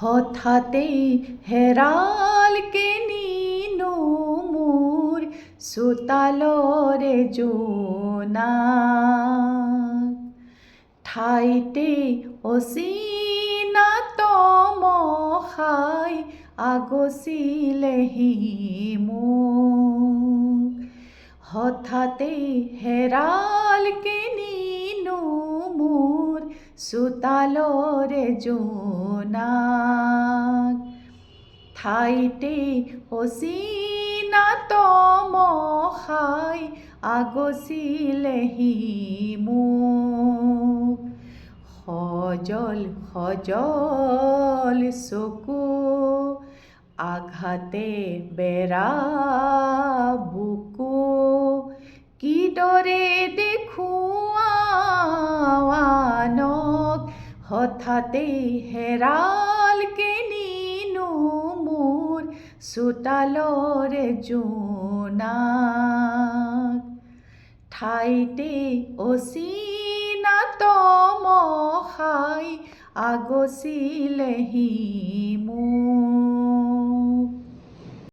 হঠাতেই হেৰাল কিনিনো মোৰ চোতালৰে জোনাক। ঠাইতে অচিনাত মশাই আগচিলেহি মোক। হঠাতেই হেৰাল কিনিনো মোৰ চোতালৰে জোনাক। ঠাইতে অচিনাত মশাই আগচিলেহি মোক। সজল সজল চকু আঘাতে বেৰা বুকু, কিদৰে দেখুৱাও আনক। হঠাতেই হেৰাল কিনিনো মোৰ চোতালৰে জোনাক। ঠাইতে অচিনাত মশাই আগচিলেহি মোক।